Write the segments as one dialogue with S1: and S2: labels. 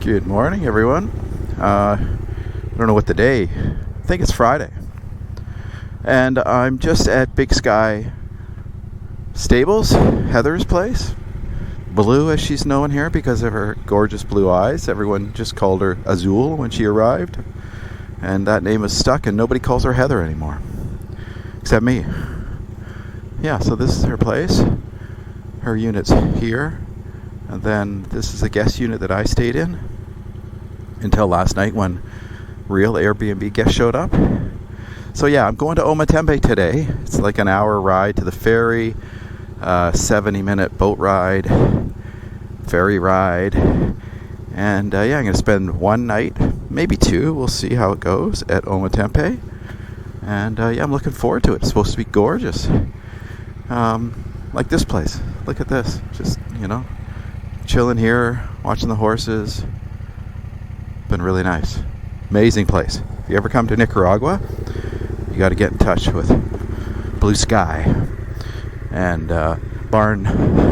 S1: Good morning, everyone. I don't know what the day. I think it's Friday. And I'm just at Big Sky Stables, Heather's place. Blue, as she's known here because of her gorgeous blue eyes. Everyone just called her Azul when she arrived. And that name is stuck, and nobody calls her Heather anymore. Except me. Yeah, so this is her place. Her unit's here. And then this is the guest unit that I stayed in until last night when real Airbnb guests showed up. So yeah, I'm going to Ometepe today. It's like an hour ride to the ferry, 70-minute boat ride, ferry ride. And yeah, I'm going to spend one night, maybe two, we'll see how it goes, at Ometepe. And yeah, I'm looking forward to it. It's supposed to be gorgeous. Like this place. Look at this. Just, chilling here, watching the horses. Been really nice. Amazing place. If you ever come to Nicaragua, you got to get in touch with Blue Sky and Barndo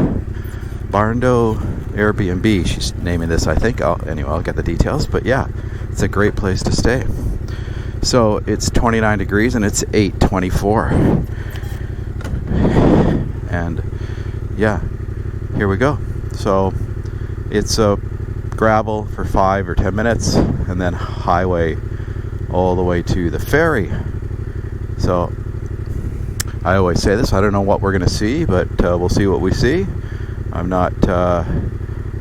S1: Airbnb. She's naming this, I think. I'll get the details. But yeah, it's a great place to stay. So it's 29 degrees and it's 8:24. And yeah, here we go. So it's a gravel for 5 or 10 minutes and then highway all the way to the ferry. So I always say this, I don't know what we're going to see, but we'll see what we see. I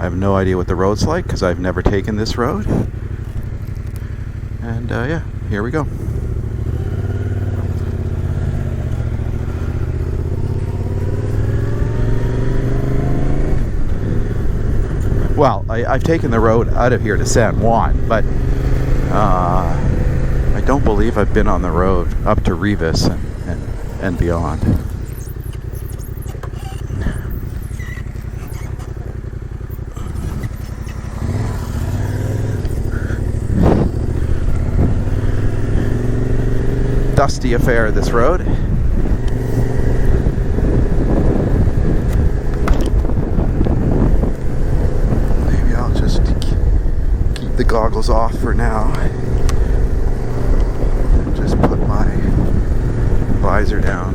S1: have no idea what the road's like because I've never taken this road. And yeah, here we go. Well, I've taken the road out of here to San Juan, but I don't believe I've been on the road up to Rivas and beyond. Dusty affair, this road. The goggles off for now. Just put my visor down.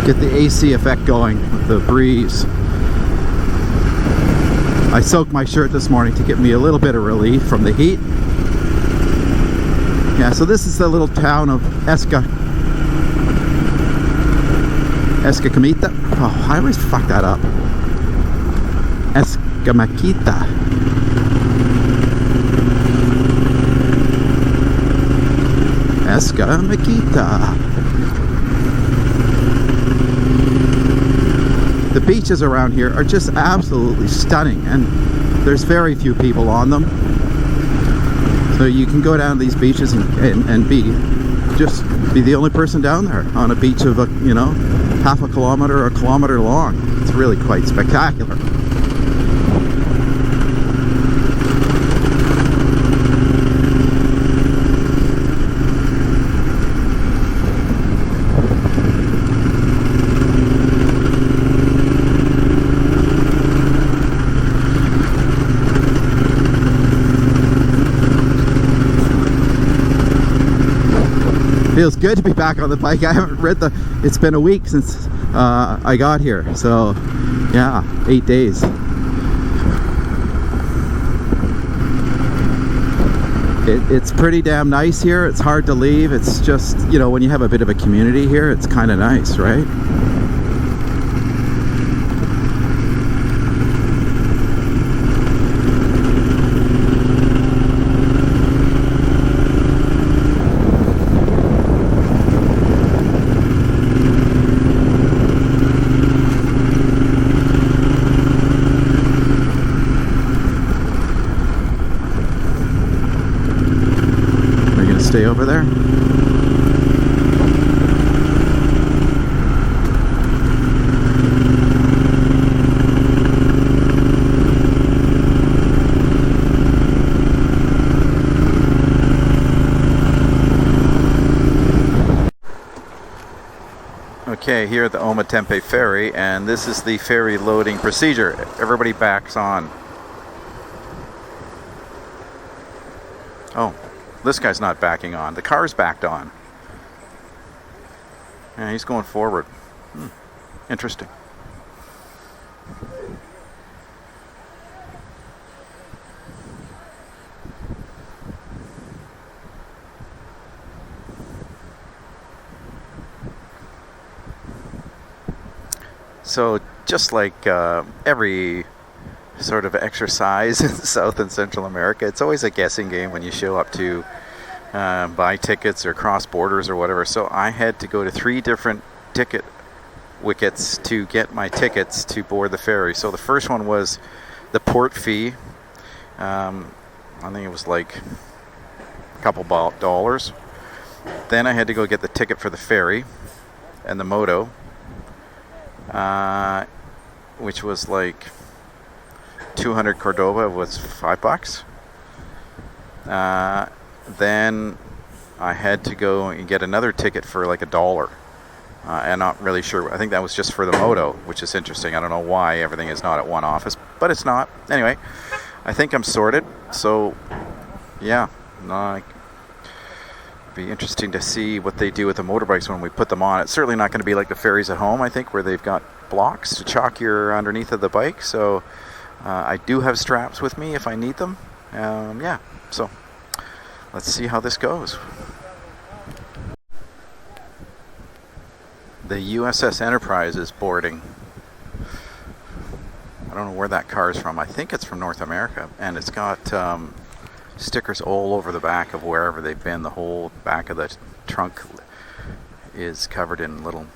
S1: Get the AC effect going with the breeze. I soaked my shirt this morning to give me a little bit of relief from the heat. Yeah, so this is the little town of Escamita. Oh, I always fuck that up. Escamita. The beaches around here are just absolutely stunning, and there's very few people on them. So you can go down to these beaches and be the only person down there on a beach of half a kilometer or a kilometer long. It's really quite spectacular. Feels good to be back on the bike. I haven't it's been a week since I got here, so yeah, 8 days. It's pretty damn nice here. It's hard to leave. It's just, you know, when you have a bit of a community here, it's kind of nice, right? Stay over there. Okay, here at the Ometepe ferry, and this is the ferry loading procedure. Everybody backs on. Oh. This guy's not backing on. The car's backed on. Yeah, he's going forward. Interesting. So just like every sort of exercise in South and Central America, it's always a guessing game when you show up to buy tickets or cross borders or whatever. So I had to go to 3 different ticket wickets to get my tickets to board the ferry. So the first one was the port fee. I think it was like a couple dollars. Then I had to go get the ticket for the ferry and the moto, which was like 200 Cordoba, was $5. Then I had to go and get another ticket for like $1. And not really sure. I think that was just for the moto, which is interesting. I don't know why everything is not at one office, but it's not. Anyway, I think I'm sorted. So, yeah, be interesting to see what they do with the motorbikes when we put them on. It's certainly not going to be like the ferries at home, I think, where they've got blocks to chalk your underneath of the bike. So I do have straps with me if I need them. Yeah, so let's see how this goes. The USS Enterprise is boarding. I don't know where that car is from. I think it's from North America, and it's got stickers all over the back of wherever they've been. The whole back of the trunk is covered in little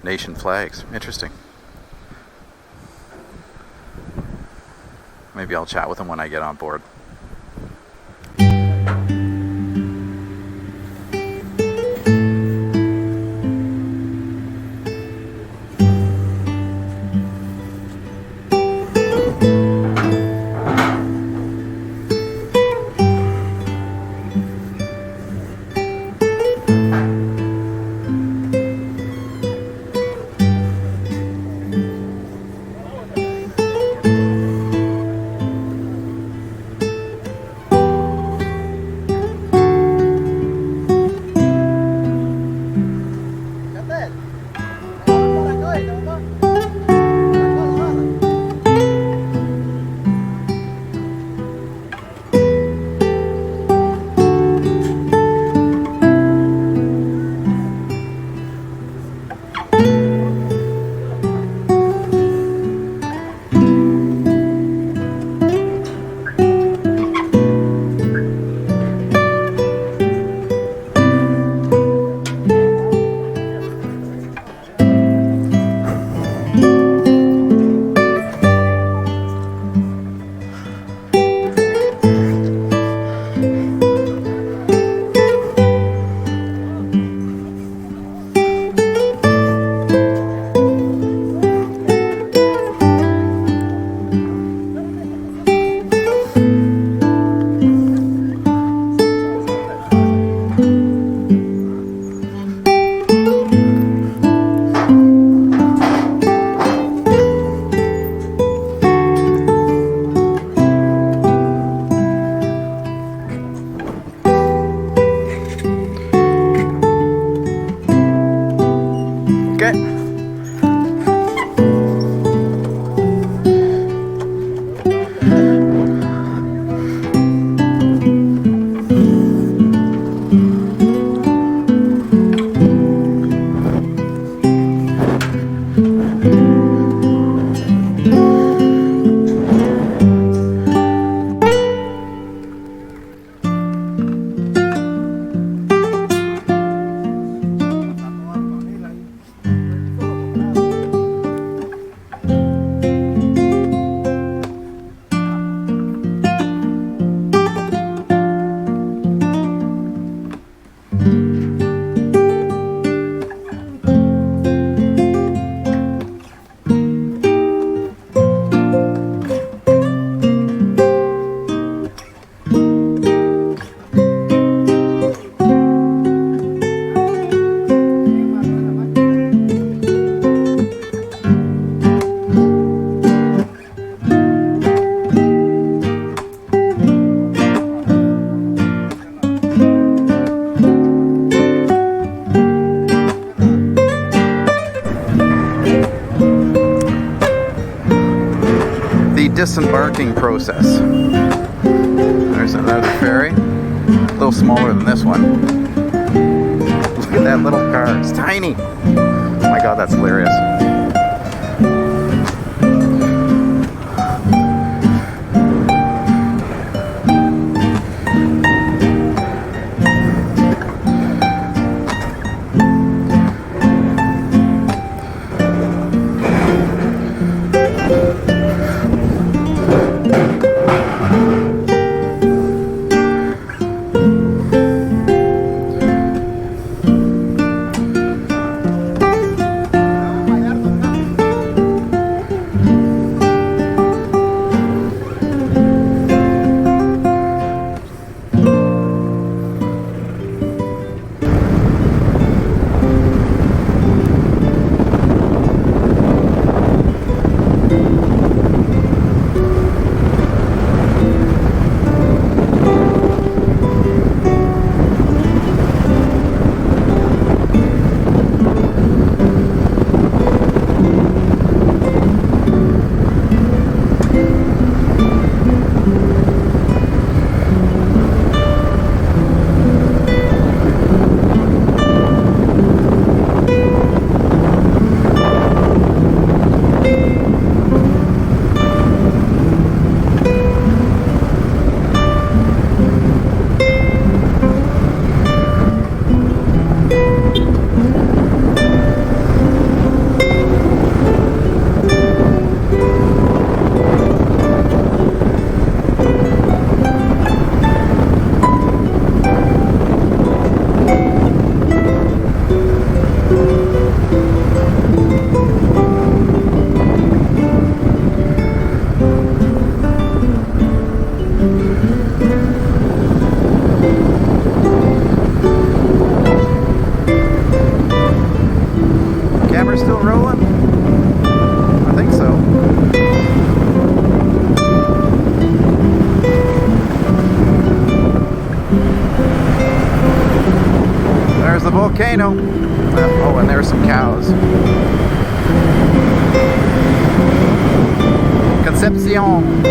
S1: nation flags. Interesting. Maybe I'll chat with them when I get on board. disembarking process. There's another ferry, a little smaller than this one. Look at that little car, it's tiny. Oh my god, that's hilarious. There's the volcano. Oh, and there's some cows. Concepcion.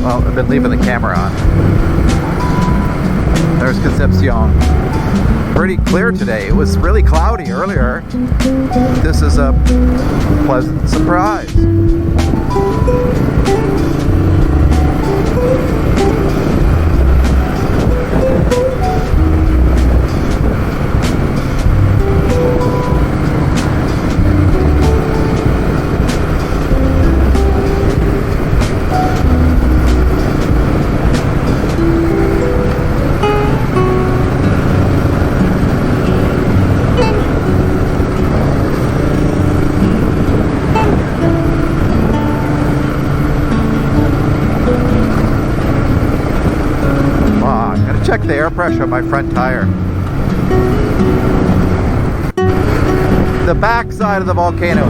S1: Well, I've been leaving the camera on. There's Concepcion. Pretty clear today. It was really cloudy earlier. This is a pleasant surprise. I'm gonna check the air pressure on my front tire. The back side of the volcano.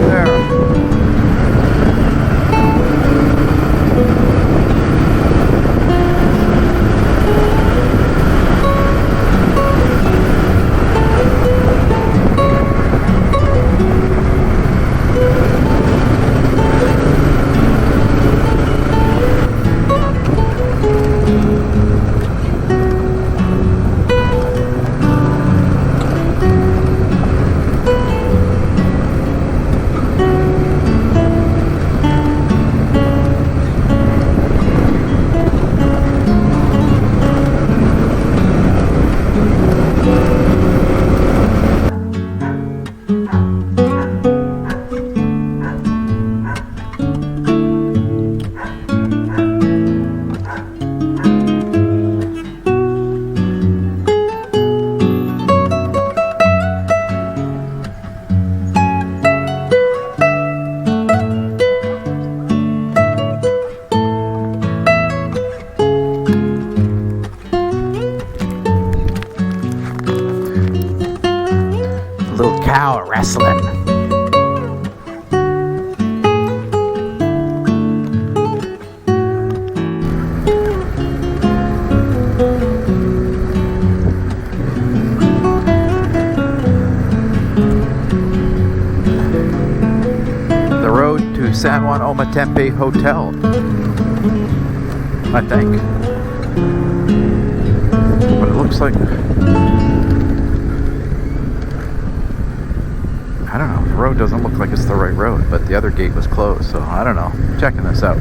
S1: There. Little cow wrestling. The road to San Juan Ometepe Hotel, I think. But it looks like, I don't know, the road doesn't look like it's the right road, but the other gate was closed, so I don't know. Checking this out.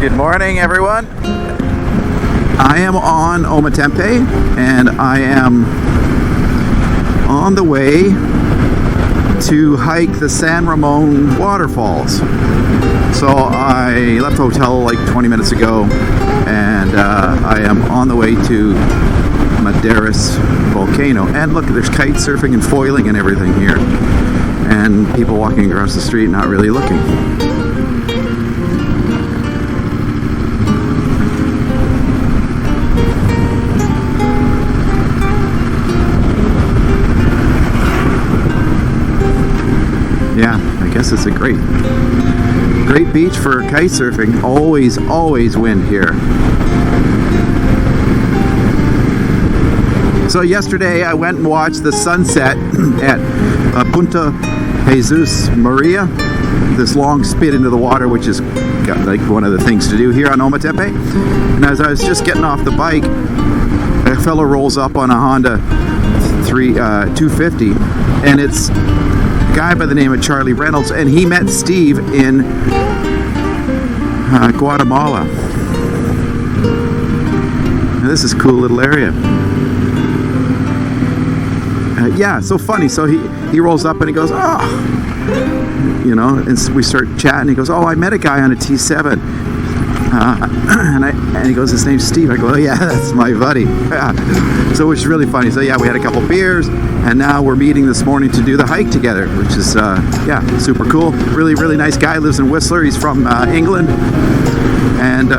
S1: Good morning, everyone. I am on Ometepe, and I am on the way to hike the San Ramon Waterfalls. So I left the hotel like 20 minutes ago, and I am on the way to Madeiras volcano. And look, there's kite surfing and foiling and everything here, and people walking across the street not really looking. Yeah, I guess it's a great beach for kite surfing. Always wind here. So yesterday I went and watched the sunset at Punta Jesus Maria, this long spit into the water, which is like one of the things to do here on Ometepe. And as I was just getting off the bike, a fellow rolls up on a Honda 250, and it's a guy by the name of Charlie Reynolds, and he met Steve in Guatemala. Now, this is a cool little area. Yeah, so funny. So he rolls up and he goes, oh, you know, and we start chatting. He goes, oh, I met a guy on a T7, and he goes, his name's Steve. I go, oh yeah, that's my buddy. Yeah. So which is really funny. So yeah, we had a couple beers, and now we're meeting this morning to do the hike together, which is yeah, super cool. Really nice guy. Lives in Whistler. He's from England, and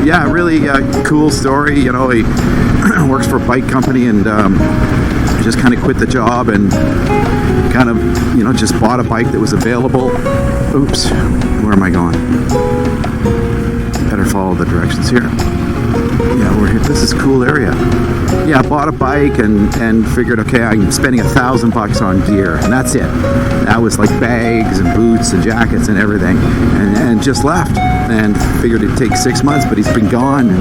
S1: yeah, really cool story. You know, he works for a bike company, and just kind of quit the job and kind of, you know, just bought a bike that was available. Oops, where am I going? Better follow the directions here. Yeah, we're here. This is a cool area. Yeah, bought a bike and figured, okay, I'm spending $1,000 on gear, and that's it. That was like bags and boots and jackets and everything, and just left and figured it'd take 6 months, but he's been gone.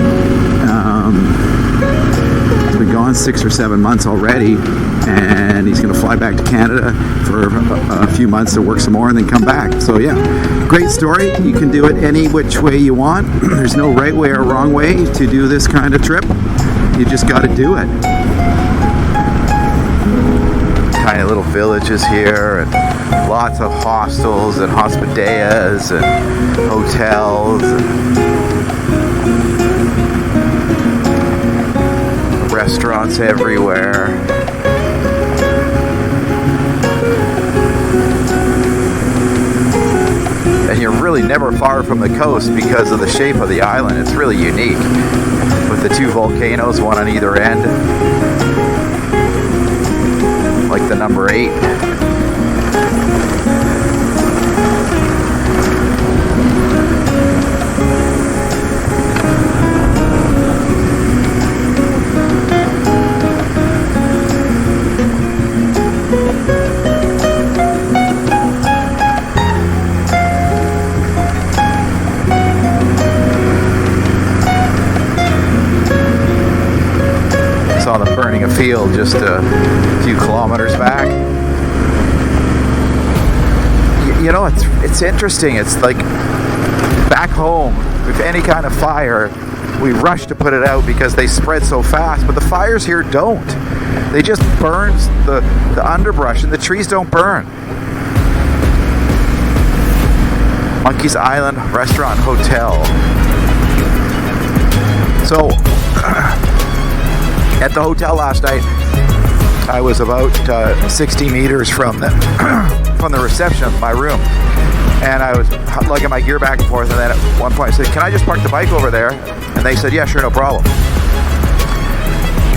S1: He's been gone 6 or 7 months already, and he's going to fly back to Canada for a few months to work some more and then come back. So yeah, great story. You can do it any which way you want. There's no right way or wrong way to do this kind of trip. You just got to do it. Tiny little villages here, and lots of hostels and hospedillas and hotels and restaurants everywhere. And you're really never far from the coast because of the shape of the island. It's really unique, with the two volcanoes, one on either end, like the number 8. Saw them burning a field just a few kilometers back. You know, it's interesting. It's like back home, if any kind of fire, we rush to put it out because they spread so fast, but the fires here don't. They just burn the underbrush, and the trees don't burn. Monkey's Island Restaurant Hotel. So at the hotel last night, I was about 60 meters from the reception of my room, and I was lugging my gear back and forth, and then at one point I said, can I just park the bike over there? And they said, yeah, sure, no problem.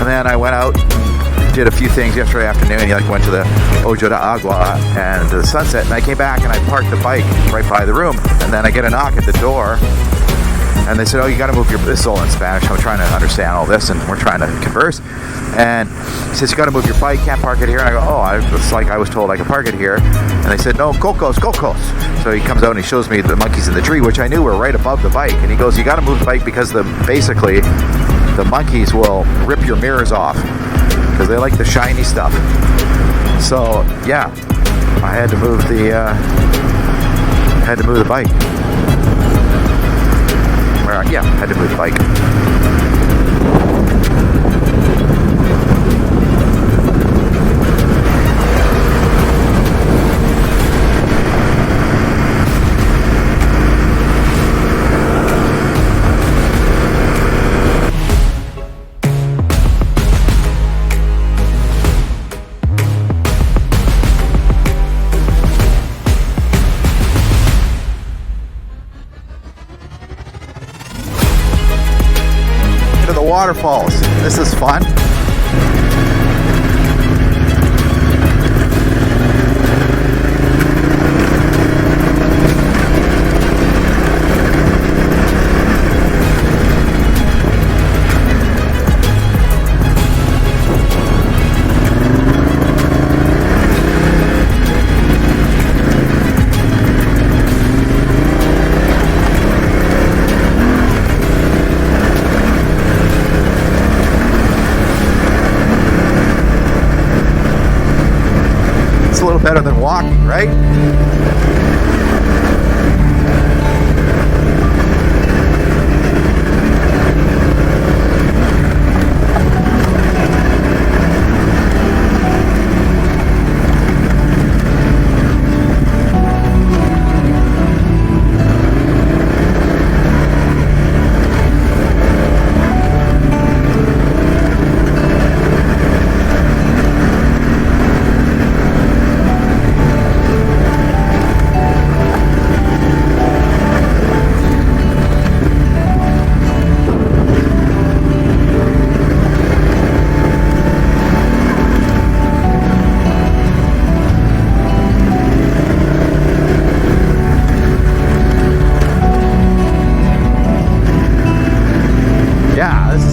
S1: And then I went out and did a few things yesterday afternoon. I went to the Ojo de Agua and the sunset, and I came back and I parked the bike right by the room, and then I get a knock at the door. And they said, oh, you got to move this is all in Spanish. I'm trying to understand all this, and we're trying to converse. And he says, you got to move your bike, can't park it here. And I go, oh, it's like I was told I could park it here. And they said, no, cocos. So he comes out and he shows me the monkeys in the tree, which I knew were right above the bike. And he goes, you got to move the bike because basically the monkeys will rip your mirrors off because they like the shiny stuff. So yeah, I had to move the bike. yeah, I had to move the bike. Waterfalls. This is fun. A little better than walking, right?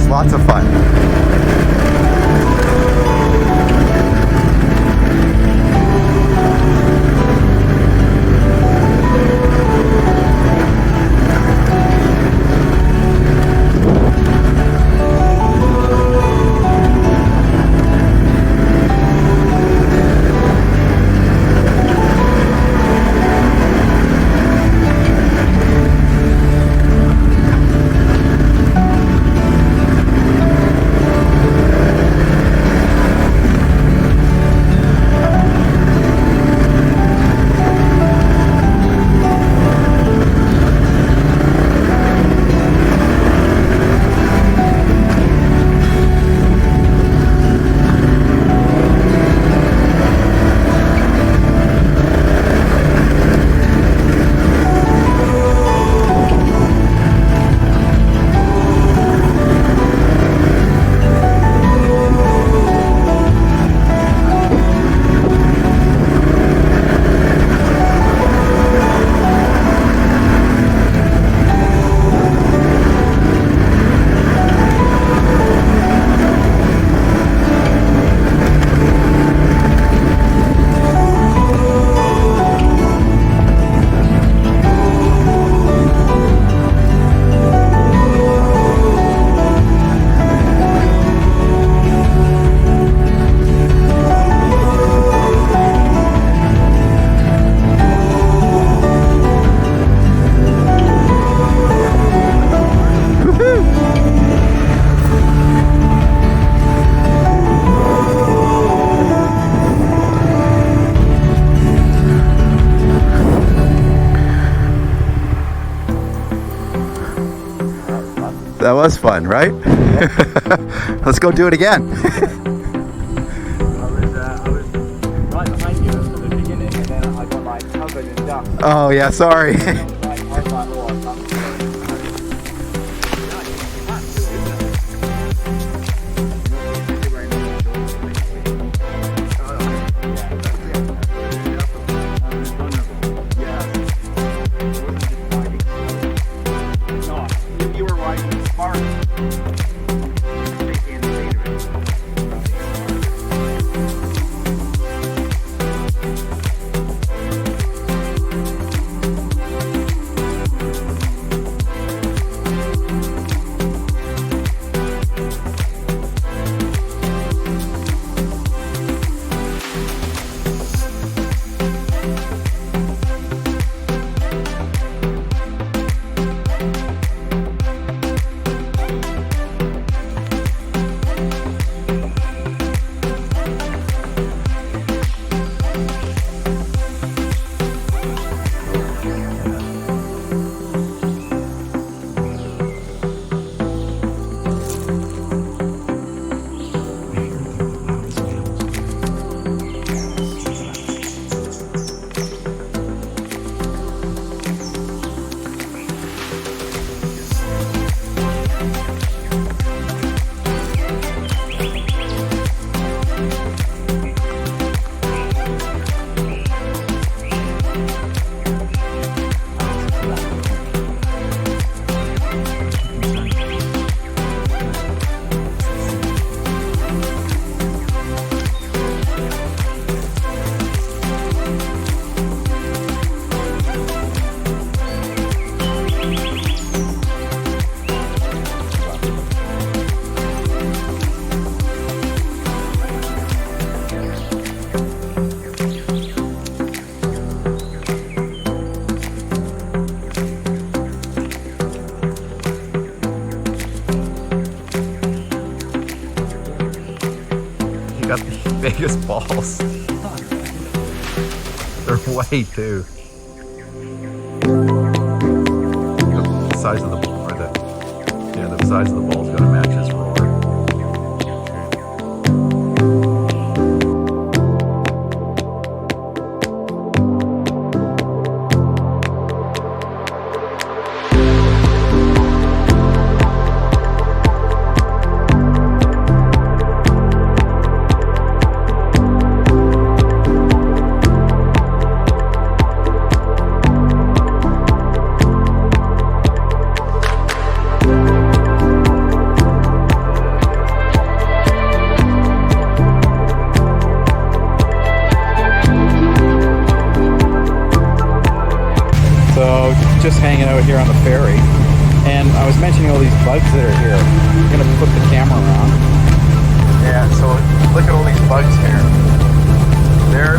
S1: Lots of fun. That was fun, right? Let's go do it again.
S2: I was right behind you at the beginning, and then I got like covered in dust.
S1: Oh yeah, sorry.
S2: I was like, oh, I can't do You were riding smart.
S1: biggest balls. They're way too. The size of the ball, or the size of the ball is going to match his roar. So just hanging out here on the ferry, and I was mentioning all these bugs that are here. I'm gonna flip the camera around. Yeah, so look at all these bugs here. They're